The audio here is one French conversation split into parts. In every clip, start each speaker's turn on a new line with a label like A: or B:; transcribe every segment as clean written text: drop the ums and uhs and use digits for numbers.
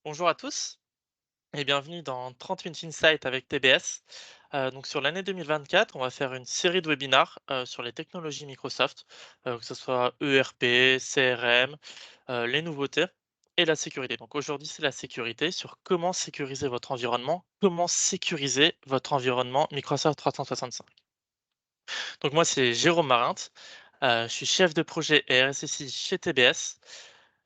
A: Bonjour à tous et bienvenue dans 30 Minutes Insight avec TBS. Donc sur l'année 2024, on va faire une série de webinars sur les technologies Microsoft, que ce soit ERP, CRM, les nouveautés et la sécurité. Donc aujourd'hui, c'est la sécurité sur comment sécuriser votre environnement, comment sécuriser votre environnement Microsoft 365. Donc moi, c'est Jérôme Marinthe, je suis chef de projet et RSSI chez TBS.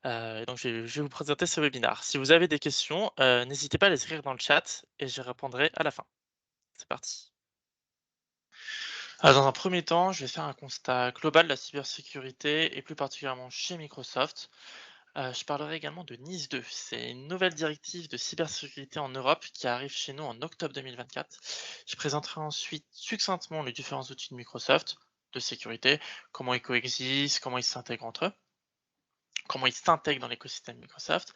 A: Et donc je vais vous présenter ce webinaire. Si vous avez des questions, n'hésitez pas à les écrire dans le chat et je répondrai à la fin. C'est parti. Dans un premier temps, je vais faire un constat global de la cybersécurité et plus particulièrement chez Microsoft. Je parlerai également de NIS 2. C'est une nouvelle directive de cybersécurité en Europe qui arrive chez nous en octobre 2024. Je présenterai ensuite succinctement les différents outils de Microsoft de sécurité, comment ils coexistent, comment ils s'intègrent entre eux, comment ils s'intègrent dans l'écosystème Microsoft.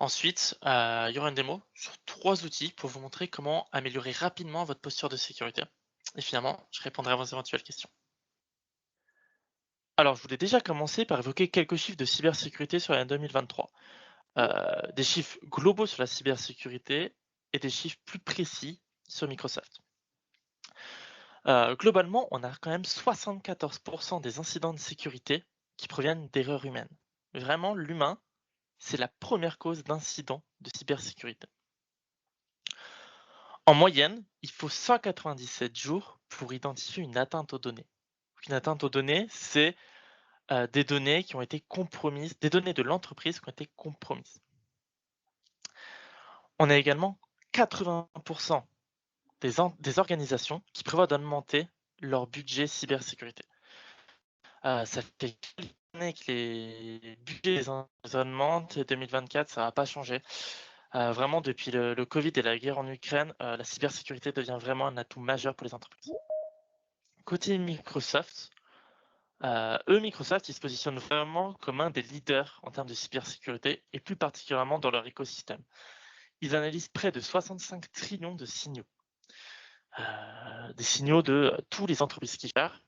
A: Ensuite, il y aura une démo sur 3 outils pour vous montrer comment améliorer rapidement votre posture de sécurité. Et finalement, je répondrai à vos éventuelles questions. Alors, je voulais déjà commencer par évoquer quelques chiffres de cybersécurité sur l'année 2023. Des chiffres globaux sur la cybersécurité et des chiffres plus précis sur Microsoft. Globalement, on a quand même 74 des incidents de sécurité qui proviennent d'erreurs humaines. Vraiment, l'humain, c'est la première cause d'incidents de cybersécurité. En moyenne, il faut 197 jours pour identifier une atteinte aux données. Une atteinte aux données, c'est, des données qui ont été compromises, des données de l'entreprise qui ont été compromises. On a également 80 des organisations qui prévoient d'augmenter leur budget cybersécurité. Ça fait quelques années que les budgets des augmentent et 2024, ça va pas changer. Vraiment depuis le covid et la guerre en Ukraine, la cybersécurité devient vraiment un atout majeur pour les entreprises. Côté Microsoft, Microsoft, ils se positionnent vraiment comme un des leaders en termes de cybersécurité et plus particulièrement dans leur écosystème. Ils analysent près de 65 trillions de signaux, des signaux de tous les entreprises qui gèrent.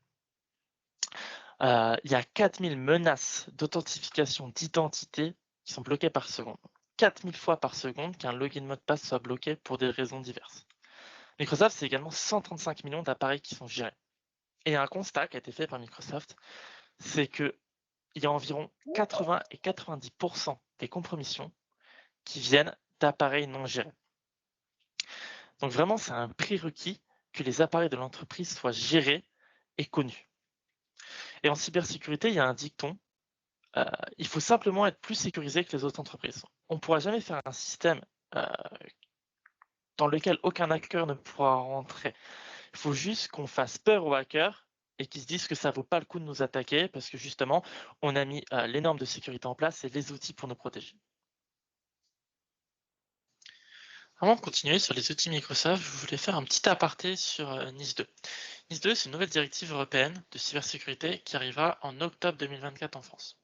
A: Il y a 4000 menaces d'authentification d'identité qui sont bloquées par seconde. 4000 fois par seconde qu'un login mot de passe soit bloqué pour des raisons diverses. Microsoft, c'est également 135 millions d'appareils qui sont gérés. Et un constat qui a été fait par Microsoft, c'est que il y a environ 80 et 90 des compromissions qui viennent d'appareils non gérés. Donc vraiment, c'est un prérequis que les appareils de l'entreprise soient gérés et connus. Et en cybersécurité, il y a un dicton, heu, il faut simplement être plus sécurisé que les autres entreprises. On ne pourra jamais faire un système, heu, dans lequel aucun hacker ne pourra rentrer. Il faut juste qu'on fasse peur aux hackers et qu'ils se disent que ça vaut pas le coup de nous attaquer parce que justement, on a mis, les normes de sécurité en place et les outils pour nous protéger. Avant de continuer sur les outils Microsoft, je voulais faire un petit aparté sur NIS 2. NIS 2, c'est une nouvelle directive européenne de cybersécurité qui arrivera en octobre 2024 en France.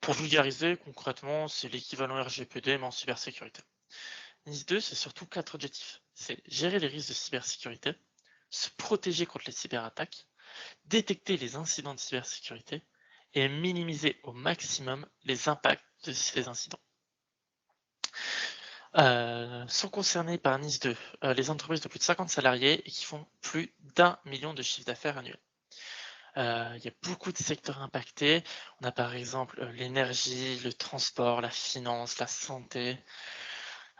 A: Pour vulgariser, concrètement, c'est l'équivalent RGPD mais en cybersécurité. NIS 2, c'est surtout 4 objectifs. C'est gérer les risques de cybersécurité, se protéger contre les cyberattaques, détecter les incidents de cybersécurité et minimiser au maximum les impacts de ces incidents. Sont concernés par NIS 2, les entreprises de plus de 50 salariés et qui font plus d'1 million de chiffre d'affaires annuel. Il y a beaucoup de secteurs impactés. On a par exemple, l'énergie, le transport, la finance, la santé.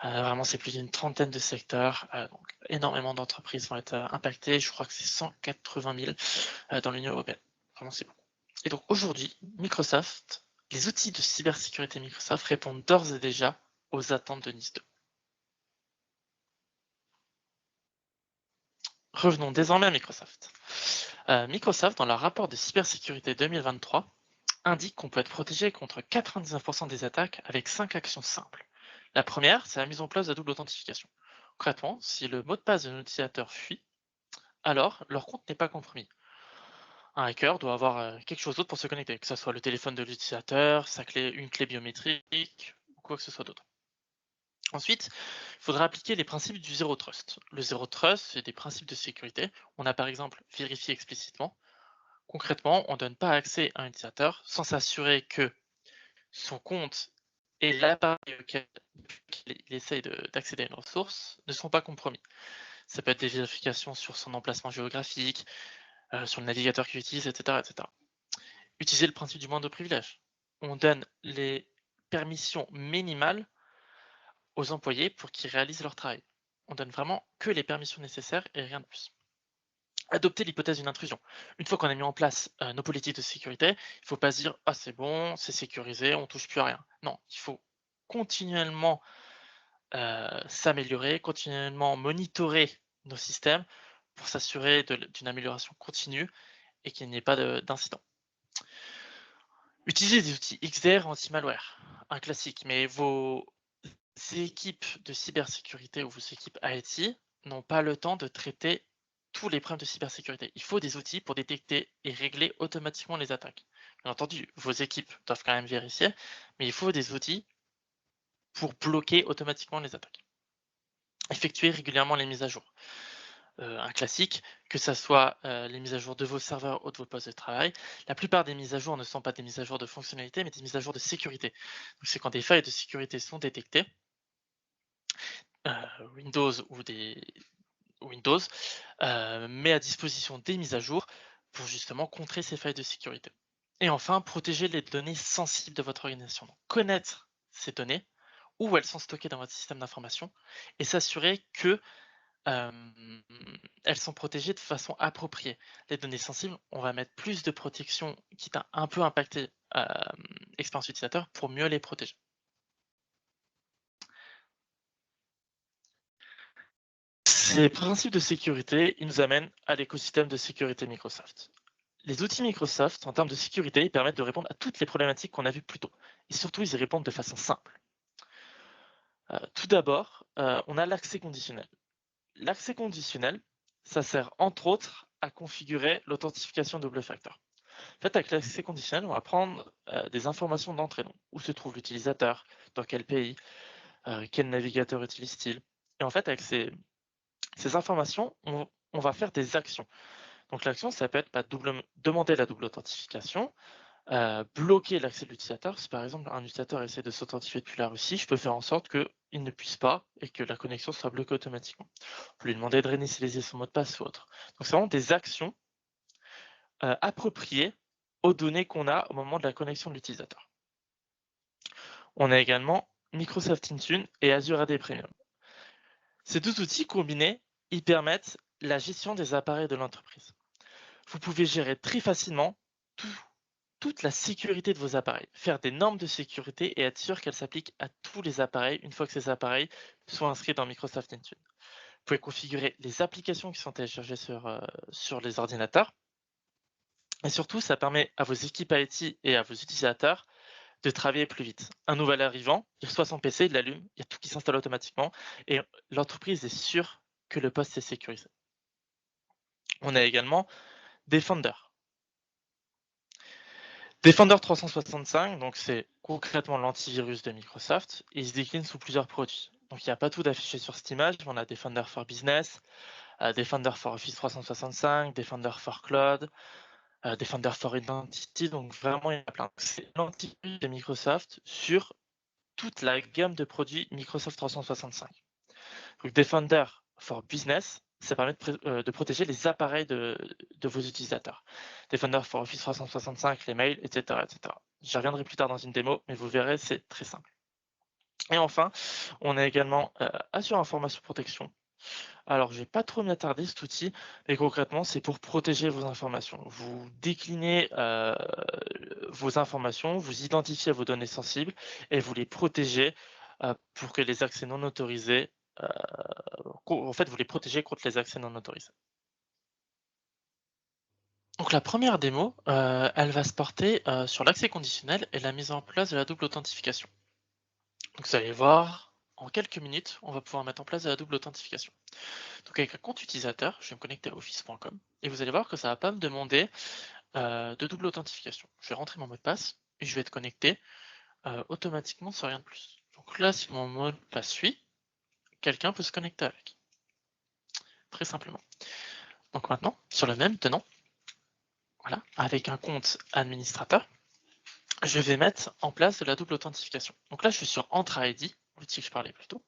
A: Vraiment, c'est plus d'une trentaine de secteurs, donc énormément d'entreprises vont être, impactées. Je crois que c'est 180 000, dans l'Union européenne. Vraiment, c'est beaucoup. Et donc aujourd'hui, Microsoft, les outils de cybersécurité Microsoft répondent d'ores et déjà aux attentes de NIS 2. Revenons désormais à Microsoft. Microsoft, dans leur rapport de cybersécurité 2023, indique qu'on peut être protégé contre 99% des attaques avec 5 actions simples. La première, c'est la mise en place de la double authentification. Concrètement, si le mot de passe de l'utilisateur fuit, alors leur compte n'est pas compromis. Un hacker doit avoir quelque chose d'autre pour se connecter, que ce soit le téléphone de l'utilisateur, sa clé, une clé biométrique ou quoi que ce soit d'autre. Ensuite, il faudra appliquer les principes du zéro trust. Le zéro trust, c'est des principes de sécurité. On a par exemple vérifié explicitement. Concrètement, on ne donne pas accès à un utilisateur sans s'assurer que son compte et l'appareil auxquels il essaye d'accéder à une ressource ne sont pas compromis. Ça peut être des vérifications sur son emplacement géographique, sur le navigateur qu'il utilise, etc., etc. Utiliser le principe du moindre privilège. On donne les permissions minimales aux employés pour qu'ils réalisent leur travail. On donne vraiment que les permissions nécessaires et rien de plus. Adopter l'hypothèse d'une intrusion. Une fois qu'on a mis en place nos politiques de sécurité, il ne faut pas se dire: «Ah c'est bon, c'est sécurisé, on touche plus à rien». Non, il faut continuellement s'améliorer, continuellement monitorer nos systèmes pour s'assurer d'une amélioration continue et qu'il n'y ait pas d'incident. Utiliser des outils XDR anti-malware, un classique, mais vos équipes de cybersécurité ou vos équipes IT n'ont pas le temps de traiter tous les problèmes de cybersécurité. Il faut des outils pour détecter et régler automatiquement les attaques. Bien entendu, vos équipes doivent quand même vérifier, mais il faut des outils pour bloquer automatiquement les attaques. Effectuer régulièrement les mises à jour. Un classique, que ça soit les mises à jour de vos serveurs ou de vos postes de travail. La plupart des mises à jour ne sont pas des mises à jour de fonctionnalité, mais des mises à jour de sécurité. Donc c'est quand des failles de sécurité sont détectées, Windows ou des Windows met à disposition des mises à jour pour justement contrer ces failles de sécurité. Et enfin, protéger les données sensibles de votre organisation. Donc, connaître ces données, où elles sont stockées dans votre système d'information, et s'assurer que elles sont protégées de façon appropriée. Les données sensibles, on va mettre plus de protection, quitte à un peu impacter l'expérience utilisateur, pour mieux les protéger. Ces principes de sécurité, ils nous amènent à l'écosystème de sécurité Microsoft. Les outils Microsoft, en termes de sécurité, ils permettent de répondre à toutes les problématiques qu'on a vues plus tôt. Et surtout, ils y répondent de façon simple. Tout d'abord, on a l'accès conditionnel. L'accès conditionnel, ça sert entre autres à configurer l'authentification double facteur. En fait, avec l'accès conditionnel, on va prendre des informations d'entrée. Donc, où se trouve l'utilisateur, dans quel pays, quel navigateur utilise-t-il. Et en fait, avec ces informations, on va faire des actions. Donc l'action, ça peut être demander la double authentification, bloquer l'accès de l'utilisateur. Si par exemple un utilisateur essaie de s'authentifier depuis la Russie, je peux faire en sorte qu'il ne puisse pas et que la connexion soit bloquée automatiquement. On peut lui demander de réinitialiser son mot de passe ou autre. Donc c'est vraiment des actions appropriées aux données qu'on a au moment de la connexion de l'utilisateur. On a également Microsoft Intune et Azure AD Premium. Ces deux outils combinés, ils permettent la gestion des appareils de l'entreprise. Vous pouvez gérer très facilement toute la sécurité de vos appareils, faire des normes de sécurité et être sûr qu'elles s'appliquent à tous les appareils une fois que ces appareils sont inscrits dans Microsoft Intune. Vous pouvez configurer les applications qui sont téléchargées sur les ordinateurs. Et surtout, ça permet à vos équipes IT et à vos utilisateurs de travailler plus vite. Un nouvel arrivant, il reçoit son PC, il l'allume, il y a tout qui s'installe automatiquement et l'entreprise est sûre que le poste est sécurisé. On a également Defender. Defender 365, donc c'est concrètement l'antivirus de Microsoft, et il se décline sous plusieurs produits. Donc il n'y a pas tout d'affiché sur cette image, on a Defender for Business, Defender for Office 365, Defender for Cloud, Defender for Identity, donc vraiment il y en a plein. C'est l'antivirus de Microsoft sur toute la gamme de produits Microsoft 365. Donc Defender for Business, ça permet de protéger les appareils de vos utilisateurs. Defender for Office 365, les mails, etc. etc. J'y reviendrai plus tard dans une démo, mais vous verrez, c'est très simple. Et enfin, on a également Azure Information Protection. Alors, je ne vais pas trop m'y attarder, cet outil, mais concrètement, c'est pour protéger vos informations. Vous déclinez vos informations, vous identifiez vos données sensibles et vous les protégez pour que les accès non autorisés, en fait, vous les protégez contre les accès non autorisés. Donc la première démo, elle va se porter sur l'accès conditionnel et la mise en place de la double authentification. Donc vous allez voir, en quelques minutes, on va pouvoir mettre en place de la double authentification. Donc avec un compte utilisateur, je vais me connecter à office.com et vous allez voir que ça va pas me demander de double authentification. Je vais rentrer mon mot de passe et je vais être connecté automatiquement sans rien de plus. Donc là, si mon mot de passe suit, quelqu'un peut se connecter avec. Très simplement. Donc maintenant, sur le même tenant, voilà, avec un compte administrateur, je vais mettre en place de la double authentification. Donc là, je suis sur Entra ID, l'outil que je parlais plus tôt.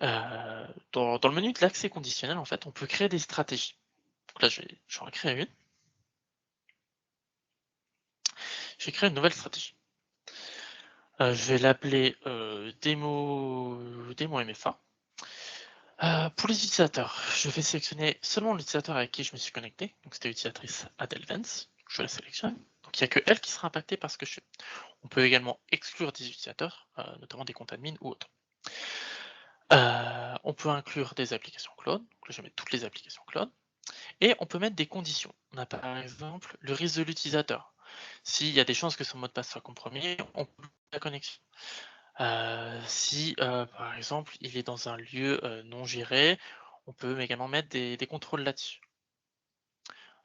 A: Dans le menu de l'accès conditionnel, en fait, on peut créer des stratégies. Donc là, je vais en créer une. Je vais créer une nouvelle stratégie. Je vais l'appeler démo MFA. Pour les utilisateurs, je vais sélectionner seulement l'utilisateur avec qui je me suis connecté. Donc c'était l'utilisatrice Adèle Vance. Je la sélectionne. Donc il n'y a que elle qui sera impactée par ce que je fais. On peut également exclure des utilisateurs, notamment des comptes admin ou autres. On peut inclure des applications cloud. Donc là, je vais mettre toutes les applications cloud. Et on peut mettre des conditions. On a par exemple le risque de l'utilisateur. S'il y a des chances que son mot de passe soit compromis, on peut bloquer la connexion. Si, par exemple, il est dans un lieu, non géré, on peut également mettre des contrôles là-dessus.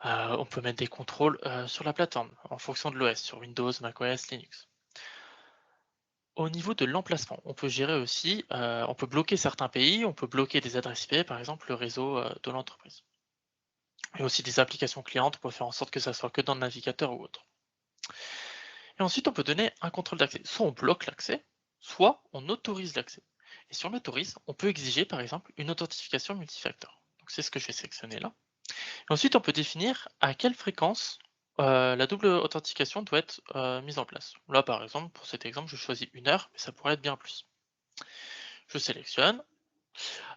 A: On peut mettre des contrôles, sur la plateforme, en fonction de l'OS, sur Windows, macOS, Linux. Au niveau de l'emplacement, on peut gérer aussi, on peut bloquer certains pays, on peut bloquer des adresses IP, par exemple le réseau, de l'entreprise. Et aussi des applications clientes pour faire en sorte que ça soit que dans le navigateur ou autre. Et ensuite, on peut donner un contrôle d'accès. Soit on bloque l'accès, soit on autorise l'accès. Et si on l'autorise, on peut exiger par exemple une authentification multifacteur. Donc c'est ce que je vais sélectionner là. Et ensuite, on peut définir à quelle fréquence la double authentification doit être mise en place. Là, par exemple, pour cet exemple, je choisis 1 heure, mais ça pourrait être bien plus. Je sélectionne,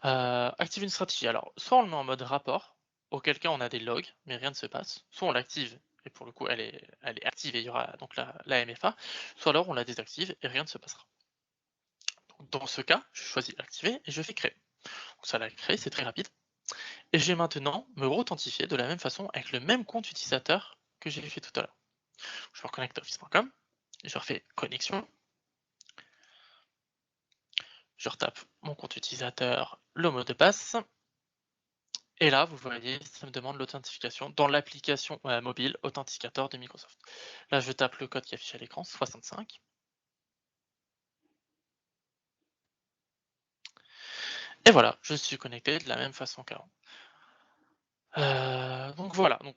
A: active une stratégie. Alors, soit on le met en mode rapport, auquel cas on a des logs, mais rien ne se passe. Soit on l'active, et pour le coup elle est active et il y aura donc la MFA. Soit alors on la désactive et rien ne se passera. Donc, dans ce cas, je choisis activer et je fais créer. Donc ça l'a créé, c'est très rapide. Et je vais maintenant me re-authentifier de la même façon avec le même compte utilisateur que j'ai fait tout à l'heure. Je me reconnecte à office.com, je refais connexion, je retape mon compte utilisateur, le mot de passe. Et là, vous voyez, ça me demande l'authentification dans l'application mobile Authenticator de Microsoft. Là, je tape le code qui affiche à l'écran, 65. Et voilà, je suis connecté de la même façon qu'avant. Donc voilà, donc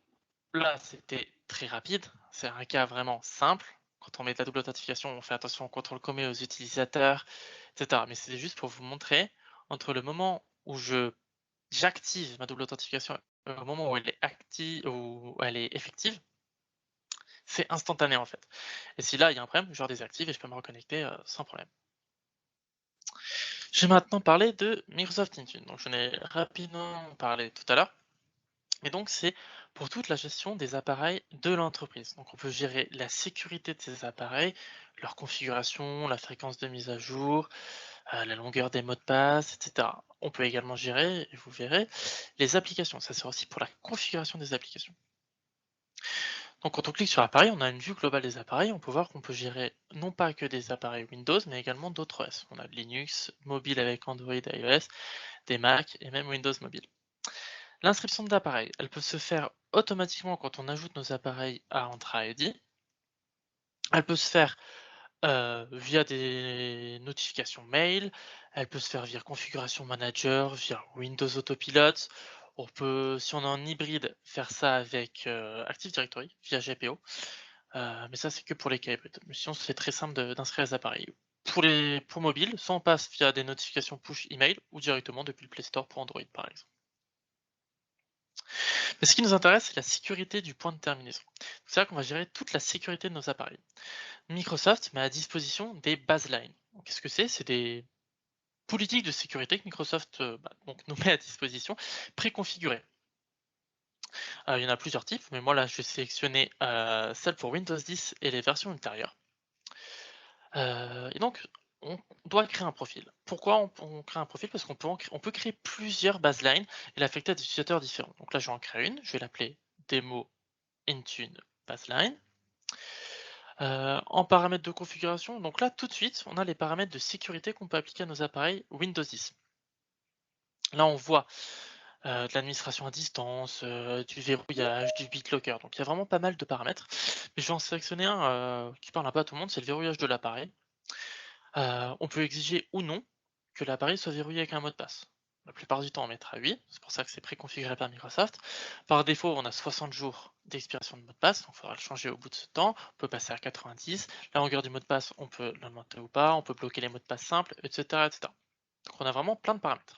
A: là, c'était très rapide. C'est un cas vraiment simple. Quand on met de la double authentification, on fait attention au contrôle commun aux utilisateurs, etc. Mais c'est juste pour vous montrer, entre le moment où j'active ma double authentification et au moment où elle est active, où elle est effective, c'est instantané en fait. Et si là, il y a un problème, je redésactive et je peux me reconnecter, sans problème. Je vais maintenant parler de Microsoft Intune. Donc j'en ai rapidement parlé tout à l'heure. Et donc c'est pour toute la gestion des appareils de l'entreprise. Donc on peut gérer la sécurité de ces appareils, leur configuration, la fréquence de mise à jour, la longueur des mots de passe, etc. On peut également gérer, et vous verrez, les applications. Ça sert aussi pour la configuration des applications. Donc quand on clique sur appareil, on a une vue globale des appareils. On peut voir qu'on peut gérer non pas que des appareils Windows, mais également d'autres OS. On a Linux, mobile avec Android et iOS, des Mac et même Windows Mobile. L'inscription d'appareils, elle peut se faire automatiquement quand on ajoute nos appareils à Entra ID. Elle peut se faire via des notifications mail, elle peut se faire via configuration manager, via Windows Autopilot. On peut, si on est en hybride, faire ça avec Active Directory, via GPO. Mais ça, c'est que pour les cas hybrides. Mais sinon, c'est très simple d'inscrire les appareils. Pour mobile, soit on passe via des notifications push email ou directement depuis le Play Store pour Android, par exemple. Mais ce qui nous intéresse, c'est la sécurité du point de terminaison. C'est-à-dire qu'on va gérer toute la sécurité de nos appareils. Microsoft met à disposition des baselines. Qu'est-ce que c'est? C'est des politiques de sécurité que Microsoft donc nous met à disposition, préconfigurées. Il y en a plusieurs types, mais moi là je vais sélectionner celle pour Windows 10 et les versions ultérieures. Et donc on doit créer un profil. Pourquoi on crée un profil? Parce on peut créer plusieurs baselines et l'affecter à des utilisateurs différents. Donc là je vais en créer une, je vais l'appeler démo Intune baseline. En paramètres de configuration, donc là tout de suite, on a les paramètres de sécurité qu'on peut appliquer à nos appareils Windows 10. Là on voit de l'administration à distance, du verrouillage, du BitLocker, donc il y a vraiment pas mal de paramètres. Mais je vais en sélectionner un qui parle un peu à tout le monde, c'est le verrouillage de l'appareil. On peut exiger ou non que l'appareil soit verrouillé avec un mot de passe. La plupart du temps, on mettra 8, c'est pour ça que c'est préconfiguré par Microsoft. Par défaut, on a 60 jours d'expiration de mot de passe, donc il faudra le changer au bout de ce temps. On peut passer à 90. La longueur du mot de passe, on peut l'augmenter ou pas, on peut bloquer les mots de passe simples, etc., etc. Donc on a vraiment plein de paramètres.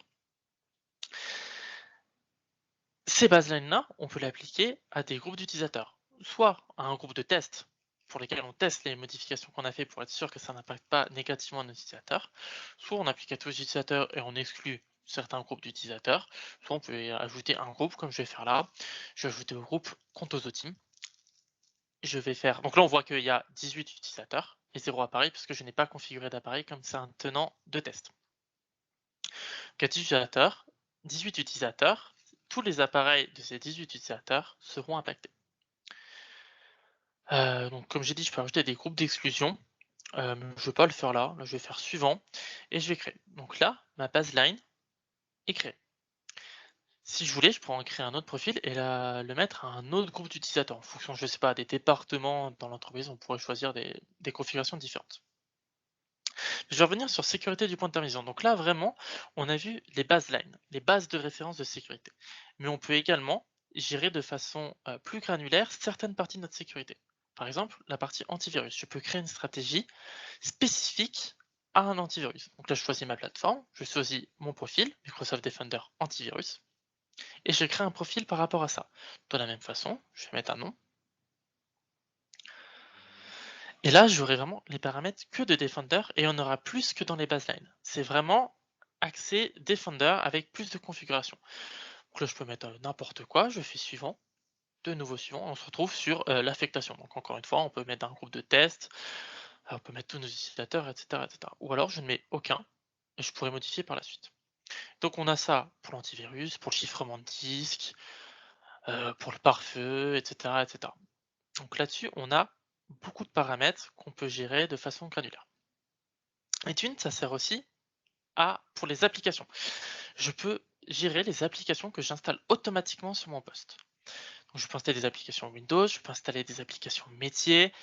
A: Ces baselines-là, on peut l'appliquer à des groupes d'utilisateurs, soit à un groupe de test pour lesquels on teste les modifications qu'on a fait pour être sûr que ça n'impacte pas négativement nos utilisateurs, soit on applique à tous les utilisateurs et on exclut certains groupes d'utilisateurs, soit on peut ajouter un groupe comme je vais faire là. Je vais ajouter au groupe compte team. Je vais faire. Donc là, on voit qu'il y a 18 utilisateurs et 0 appareil parce que je n'ai pas configuré d'appareil comme c'est un tenant de test. 4 utilisateurs, 18 utilisateurs, tous les appareils de ces 18 utilisateurs seront impactés. Donc comme j'ai dit, je peux ajouter des groupes d'exclusion. Je ne vais pas le faire là, je vais faire suivant et je vais créer. Donc là, ma baseline est créée. Si je voulais, je pourrais en créer un autre profil et le mettre à un autre groupe d'utilisateurs. En fonction, je sais pas, des départements dans l'entreprise, on pourrait choisir des configurations différentes. Je vais revenir sur sécurité du point de terminaison. Donc là, vraiment, on a vu les baselines, les bases de référence de sécurité. Mais on peut également gérer de façon plus granulaire certaines parties de notre sécurité. Par exemple, la partie antivirus. Je peux créer une stratégie spécifique à un antivirus. Donc là, je choisis ma plateforme, je choisis mon profil, Microsoft Defender Antivirus, et je crée un profil par rapport à ça. De la même façon, je vais mettre un nom. Et là, j'aurai vraiment les paramètres que de Defender et on aura plus que dans les baselines. C'est vraiment axé Defender avec plus de configuration. Donc là, je peux mettre n'importe quoi, je fais suivant, de nouveau suivant, on se retrouve sur l'affectation. Donc encore une fois, on peut mettre un groupe de test, on peut mettre tous nos utilisateurs, etc., etc. Ou alors je ne mets aucun et je pourrais modifier par la suite. Donc on a ça pour l'antivirus, pour le chiffrement de disque, pour le pare-feu, etc., etc. Donc là-dessus, on a beaucoup de paramètres qu'on peut gérer de façon granulaire. iTunes, ça sert aussi pour les applications. Je peux gérer les applications que j'installe automatiquement sur mon poste. Donc, je peux installer des applications Windows, je peux installer des applications métiers,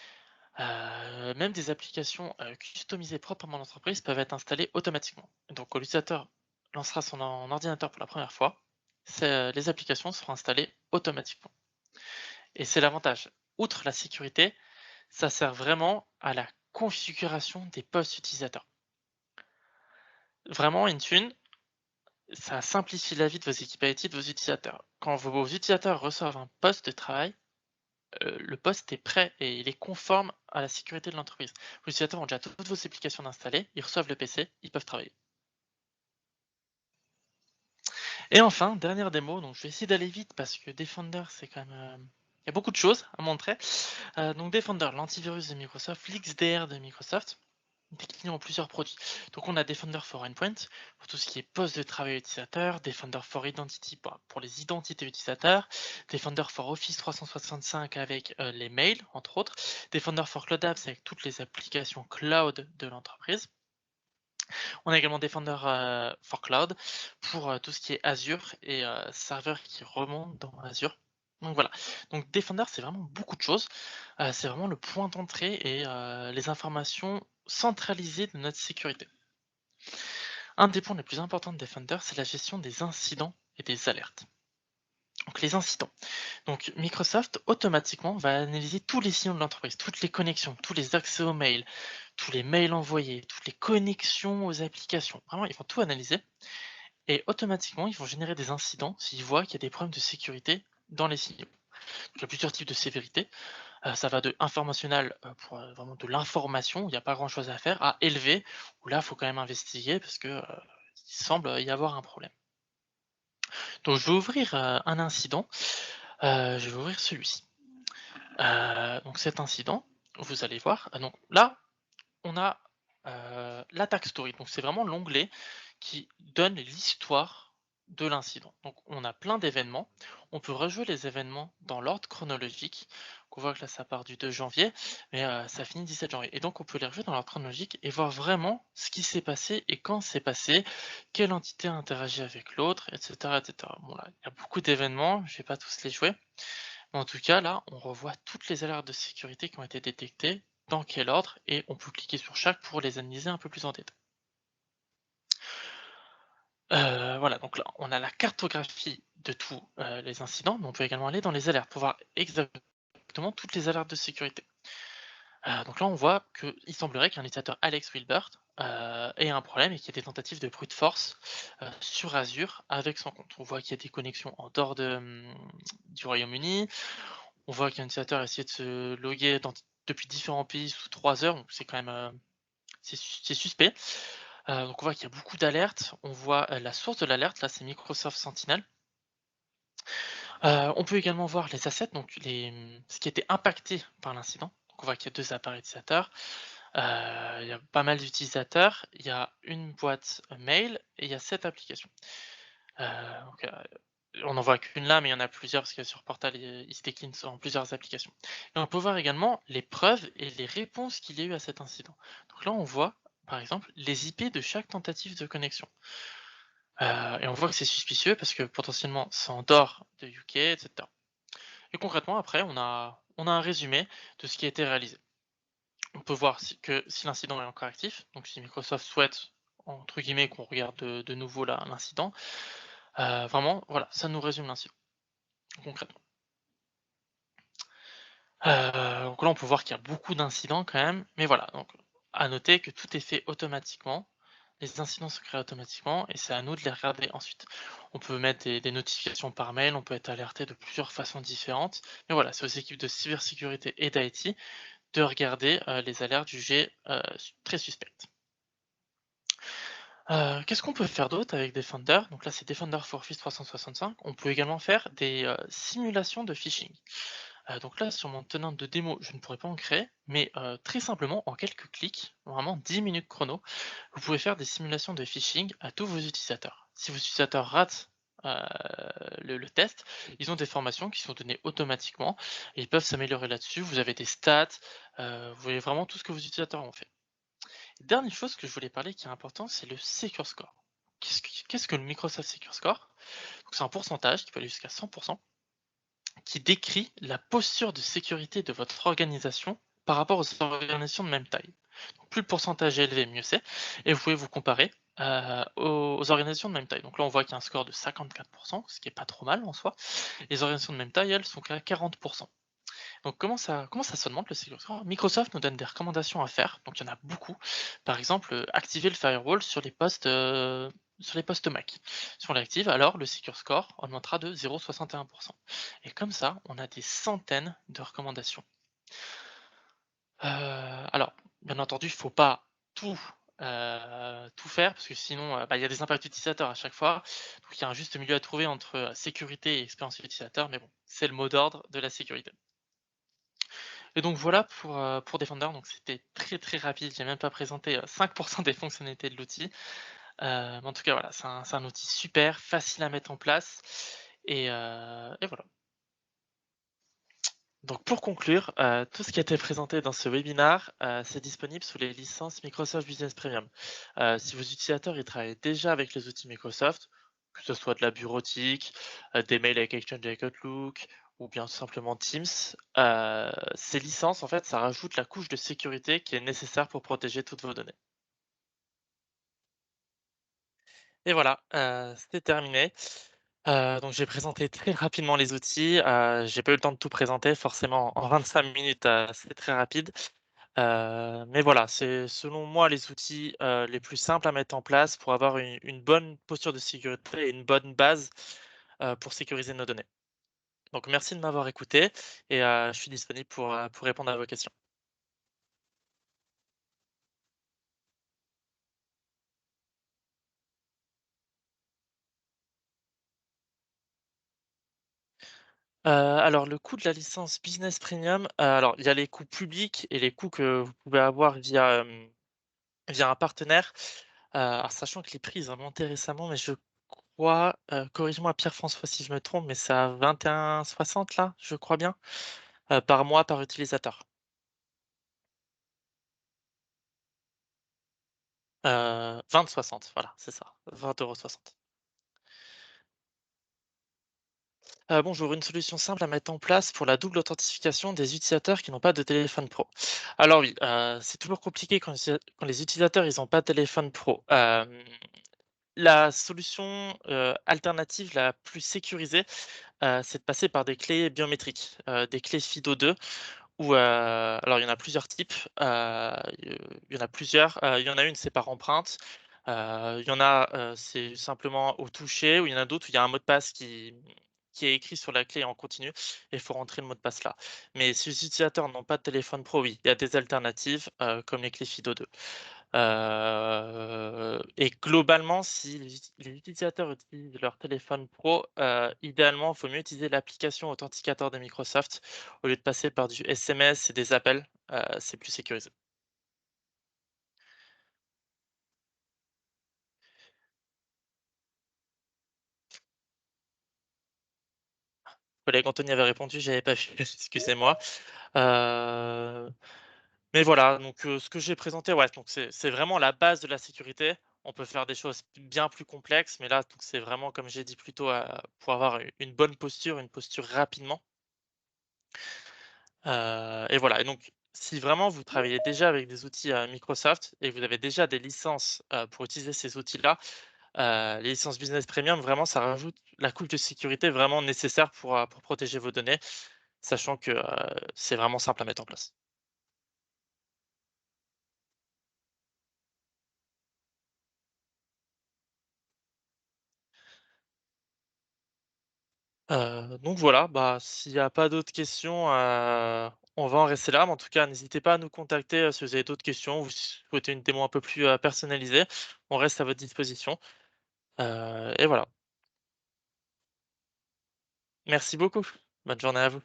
A: même des applications customisées propres à mon entreprise peuvent être installées automatiquement. Donc, quand l'utilisateur lancera son ordinateur pour la première fois, les applications seront installées automatiquement. Et c'est l'avantage. Outre la sécurité, ça sert vraiment à la configuration des postes utilisateurs. Vraiment, Intune, ça simplifie la vie de vos équipes IT, de vos utilisateurs. Quand vos utilisateurs reçoivent un poste de travail, le poste est prêt et il est conforme à la sécurité de l'entreprise. Vos utilisateurs ont déjà toutes vos applications installées, ils reçoivent le PC, ils peuvent travailler. Et enfin, dernière démo, donc je vais essayer d'aller vite parce que Defender, c'est quand même... il y a beaucoup de choses à montrer. Donc Defender, l'antivirus de Microsoft, l'XDR de Microsoft, décliné en plusieurs produits. Donc on a Defender for Endpoint pour tout ce qui est poste de travail utilisateur, Defender for Identity pour les identités utilisateurs, Defender for Office 365 avec les mails entre autres, Defender for Cloud Apps avec toutes les applications cloud de l'entreprise. On a également Defender for Cloud pour tout ce qui est Azure et serveurs qui remontent dans Azure. Donc voilà, donc Defender c'est vraiment beaucoup de choses, c'est vraiment le point d'entrée et les informations centralisées de notre sécurité. Un des points les plus importants de Defender, c'est la gestion des incidents et des alertes. Donc les incidents. Donc Microsoft automatiquement va analyser tous les signaux de l'entreprise, toutes les connexions, tous les accès aux mails, tous les mails envoyés, toutes les connexions aux applications. Vraiment, ils vont tout analyser et automatiquement, ils vont générer des incidents s'ils voient qu'il y a des problèmes de sécurité dans les signaux. Donc, il y a plusieurs types de sévérité. Ça va de informationnel pour vraiment de l'information, où il n'y a pas grand chose à faire, à élevé, où là, il faut quand même investiguer parce que il semble y avoir un problème. Donc, je vais ouvrir un incident. Je vais ouvrir celui-ci. Donc, cet incident, vous allez voir. Donc là, on a l'attack story. Donc, c'est vraiment l'onglet qui donne l'histoire de l'incident. Donc, on a plein d'événements. On peut rejouer les événements dans l'ordre chronologique. Donc, on voit que là, ça part du 2 janvier, mais ça finit 17 janvier. Et donc, on peut les rejouer dans l'ordre chronologique et voir vraiment ce qui s'est passé et quand c'est passé, quelle entité a interagi avec l'autre, etc., etc. Bon, là, il y a beaucoup d'événements. Je vais pas tous les jouer. Mais en tout cas, là, on revoit toutes les alertes de sécurité qui ont été détectées, dans quel ordre, et on peut cliquer sur chaque pour les analyser un peu plus en détail. Voilà, donc là, on a la cartographie de tous, les incidents, mais on peut également aller dans les alertes pour voir exactement toutes les alertes de sécurité. Donc là, on voit qu'il semblerait qu'un utilisateur Alex Wilbert, ait un problème et qu'il y ait des tentatives de brute force, sur Azure avec son compte. On voit qu'il y a des connexions en dehors du Royaume-Uni. On voit qu'un utilisateur a essayé de se loguer depuis différents pays sous 3 heures, donc c'est quand même, c'est suspect. Donc on voit qu'il y a beaucoup d'alertes. On voit, la source de l'alerte, là, c'est Microsoft Sentinel. On peut également voir les assets, donc ce qui a été impacté par l'incident. Donc on voit qu'il y a 2 appareils utilisateurs, il y a pas mal d'utilisateurs, il y a une boîte mail et il y a 7 applications. Heu, donc, on n'en voit qu'une là, mais il y en a plusieurs parce que sur Portal et Istekin sont plusieurs applications. Et on peut voir également les preuves et les réponses qu'il y a eu à cet incident. Donc là, on voit, par exemple, les IP de chaque tentative de connexion. Et on voit que c'est suspicieux parce que potentiellement c'est en dehors de UK, et cetera. Et concrètement, après, on a un résumé de ce qui a été réalisé. On peut voir si l'incident est encore actif, donc si Microsoft souhaite, entre guillemets, qu'on regarde de nouveau l'incident, vraiment, voilà, ça nous résume l'incident, concrètement. Donc là, on peut voir qu'il y a beaucoup d'incidents quand même, mais voilà, donc à noter que tout est fait automatiquement. Les incidents se créent automatiquement et c'est à nous de les regarder ensuite. On peut mettre des notifications par mail, on peut être alerté de plusieurs façons différentes, mais voilà, c'est aux équipes de cybersécurité et d'IT de regarder, les alertes jugées, très suspectes. Qu'est-ce qu'on peut faire d'autre avec Defender? Donc là, c'est Defender for Office 365. On peut également faire des, simulations de phishing. Donc là, sur mon tenant de démo, je ne pourrais pas en créer, mais très simplement, en quelques clics, vraiment 10 minutes chrono, vous pouvez faire des simulations de phishing à tous vos utilisateurs. Si vos utilisateurs ratent euh, le test, ils ont des formations qui sont données automatiquement et ils peuvent s'améliorer là-dessus. Vous avez des stats, vous voyez vraiment tout ce que vos utilisateurs ont fait. Dernière chose que je voulais parler qui est important, c'est le Secure Score. Qu'est-ce que le Microsoft Secure Score? Donc, c'est un pourcentage qui peut aller jusqu'à 100% qui décrit la posture de sécurité de votre organisation par rapport aux organisations de même taille. Donc, plus le pourcentage est élevé, mieux c'est. Et vous pouvez vous comparer aux organisations de même taille. Donc là, on voit qu'il y a un score de 54%, ce qui est pas trop mal en soi. Les organisations de même taille, elles, sont qu'à 40%. Donc comment ça se demande le Secure Score? Microsoft nous donne des recommandations à faire, donc il y en a beaucoup. Par exemple, activer le firewall sur les postes Mac. Si on l'active, alors le Secure Score augmentera de 0,61%. Et comme ça, on a des centaines de recommandations. Alors, bien entendu, il ne faut pas tout faire parce que sinon, il y a des impacts utilisateurs à chaque fois. Donc il y a un juste milieu à trouver entre, sécurité et expérience utilisateur, mais bon, c'est le mot d'ordre de la sécurité. Et donc voilà pour Defender, donc c'était très, très rapide. J'ai même pas présenté, 5 des fonctionnalités de l'outil. Mais en tout cas voilà, c'est un outil super facile à mettre en place et voilà. Donc pour conclure, tout ce qui a été présenté dans ce webinaire, c'est disponible sous les licences Microsoft Business Premium. Si vos utilisateurs, ils travaillent déjà avec les outils Microsoft, que ce soit de la bureautique, des mails avec Exchange avec Outlook ou bien tout simplement Teams, ces licences, en fait, ça rajoute la couche de sécurité qui est nécessaire pour protéger toutes vos données. Et voilà, c'était terminé. Donc j'ai présenté très rapidement les outils, j'ai pas eu le temps de tout présenter, forcément en 25 minutes, c'est très rapide. Mais voilà, c'est selon moi les outils, les plus simples à mettre en place pour avoir une bonne posture de sécurité et une bonne base, pour sécuriser nos données. Donc merci de m'avoir écouté et je suis disponible pour répondre à vos questions. Alors le coût de la licence Business Premium, alors il y a les coûts publics et les coûts que vous pouvez avoir via un partenaire. Alors sachant que les prix ils ont monté récemment, mais je crois, corrige-moi Pierre-François si je me trompe, mais c'est à 21,60 là, je crois bien, par mois par utilisateur. 20,60 voilà, c'est ça, 20,60 €. Bonjour, une solution simple à mettre en place pour la double authentification des utilisateurs qui n'ont pas de téléphone pro. Alors oui, c'est toujours compliqué quand les utilisateurs ils ont pas de téléphone pro. La solution, alternative la plus sécurisée, c'est de passer par des clés biométriques, des clés FIDO2 ou, alors il y en a plusieurs types, il y en a plusieurs, il y en a une, c'est par empreinte, il y en a, c'est simplement au toucher ou il y en a d'autres où il y a un mot de passe qui est écrit sur la clé en continu et il faut rentrer le mot de passe là. Mais si les utilisateurs n'ont pas de téléphone pro, oui, il y a des alternatives, comme les clés FIDO2. Et globalement, si les utilisateurs utilisent leur téléphone pro, idéalement, il faut mieux utiliser l'application authenticateur de Microsoft au lieu de passer par du SMS et des appels, c'est plus sécurisé. Collègue Anthony avait répondu, j'avais pas vu, excusez-moi. Heu, mais voilà, donc ce que j'ai présenté, ouais, donc c'est vraiment la base de la sécurité. On peut faire des choses bien plus complexes, mais là, donc c'est vraiment comme j'ai dit plus tôt, pour avoir une bonne posture, une posture rapidement. Et voilà et donc si vraiment vous travaillez déjà avec des outils, Microsoft et que vous avez déjà des licences, pour utiliser ces outils-là, les licences Business Premium, vraiment, ça rajoute la couche de sécurité vraiment nécessaire pour protéger vos données, sachant que, c'est vraiment simple à mettre en place. Donc voilà, bah, s'il y a pas d'autres questions, on va en rester là, mais en tout cas, n'hésitez pas à nous contacter, si vous avez d'autres questions ou si vous souhaitez une démo un peu plus, personnalisée. On reste à votre disposition, et voilà. Merci beaucoup. Bonne journée à vous.